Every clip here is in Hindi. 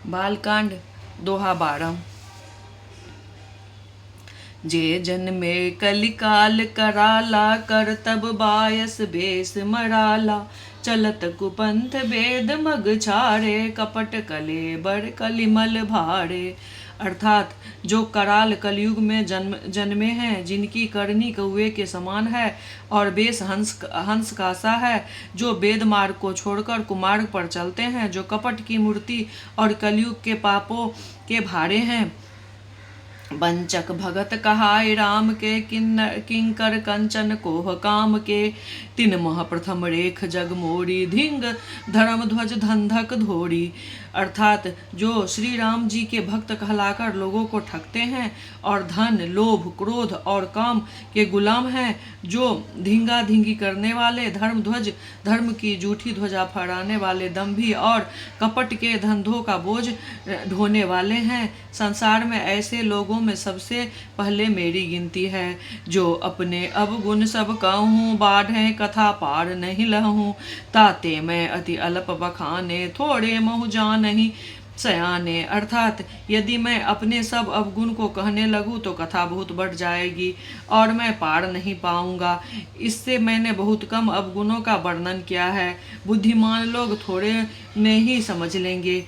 बालकांड दोहा 12। जे जन्मे कलिकाल कराला, कर तब बायस बेस मराला। चलत कुपंथ बेद मग छाड़े, कपट कले बर कलिमल भाड़े। अर्थात जो कराल कलयुग में जन्मे हैं, जिनकी करनी कौवे के समान है और बेस हंस का सा है, जो वेद मार्ग को छोड़कर कुमार्ग पर चलते हैं, जो कपट की मूर्ति और कलयुग के पापों के भाड़े हैं। वंचक भगत कहाय राम के, किंकर कंचन कोह काम के। तिन मह प्रथम रेख जग मोरी, धिंग धर्म ध्वज धंधक धोरी। अर्थात जो श्री राम जी के भक्त कहलाकर लोगों को ठगते हैं और धन, लोभ, क्रोध और काम के गुलाम हैं, जो धींगा धींगी करने वाले, धर्म ध्वज धर्म की जूठी ध्वजा फहराने वाले, दंभी और कपट के धंधों का बोझ ढोने वाले हैं। संसार में ऐसे लोगों में सबसे पहले मेरी गिनती है, जो अपने अवगुण सब कहूँ, बाढ़े कथा पार नहीं लहूँ। ताते मैं अति अल्प बखाने, थोड़े महु जान नहीं सयाने। अर्थात यदि मैं अपने सब अवगुण को कहने लगूं तो कथा बहुत बढ़ जाएगी और मैं पार नहीं पाऊंगा। इससे मैंने बहुत कम अवगुणों का वर्णन किया है। बुद्धिमान लोग थोड़े में ही समझ लेंगे।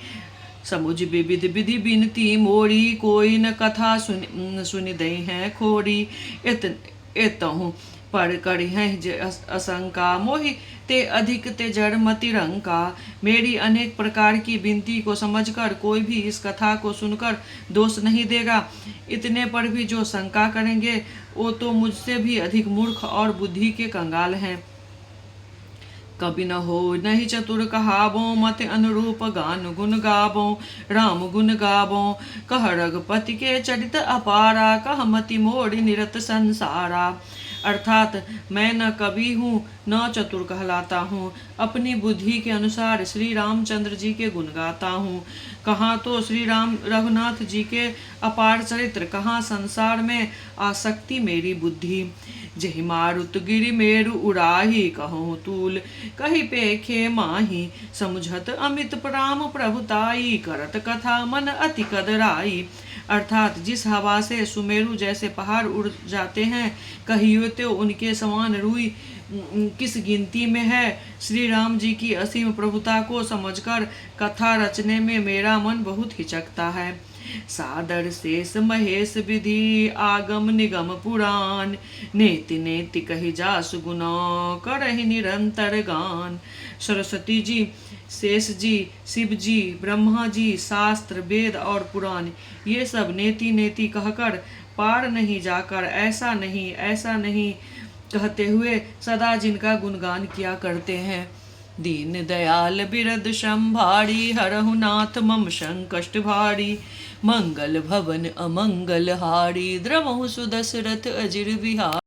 समुझ विविध विधि बिनती मोरी, कोई न कथा सुनि दई है खोरी। एतहु पर करी है असंका, मोहि ते अधिक ते जड़ मति रंका। मेरी अनेक प्रकार की विनती को समझकर कोई भी इस कथा को सुनकर दोष नहीं देगा। इतने पर भी जो शंका करेंगे वो तो मुझसे भी अधिक मूर्ख और बुद्धि के कंगाल हैं। कभी न हो नहीं चतुर कहावो, मत अनुरूप गान गुण गावो। राम गुण गावो कह रघुपति के, चरित अपारा कह मति मोड़ निरत संसारा। अर्थात मैं न कवि हूँ न चतुर कहलाता हूँ, अपनी बुद्धि के अनुसार श्री रामचंद्र जी के गुण गाता हूँ। कहाँ तो श्री राम रघुनाथ जी के अपार चरित्र, कहाँ संसार में आसक्ति मेरी बुद्धि। जहि मारुत गिरि मेरु उड़ाही, कहूँ तूल कही पेखे माही। समुझत अमित प्राम प्रभुताई, करत कथा मन अति कदराई। अर्थात जिस हवा से सुमेरु जैसे पहाड़ उड़ जाते हैं, कहियो तो उनके समान रूई किस गिनती में है। श्री राम जी की असीम प्रभुता को समझकर कथा रचने में मेरा मन बहुत हिचकता है। सादर शेष महेश विधि, आगम निगम पुराण। नेति नेति कही जासु गुना, करहि निरंतर गान। सरस्वती जी, शेष जी, शिव जी, ब्रह्मा जी, शास्त्र, वेद और पुराण, ये सब नेति नेति कहकर पार नहीं जाकर ऐसा नहीं कहते हुए सदा जिनका गुणगान किया करते हैं। दीन दयाल बिरद संभारी, हरहु नाथ मम संकष्ट भारी। मंगल भवन अमंगल हारी, द्रवहु सुदशरथ अजिर बिहारी।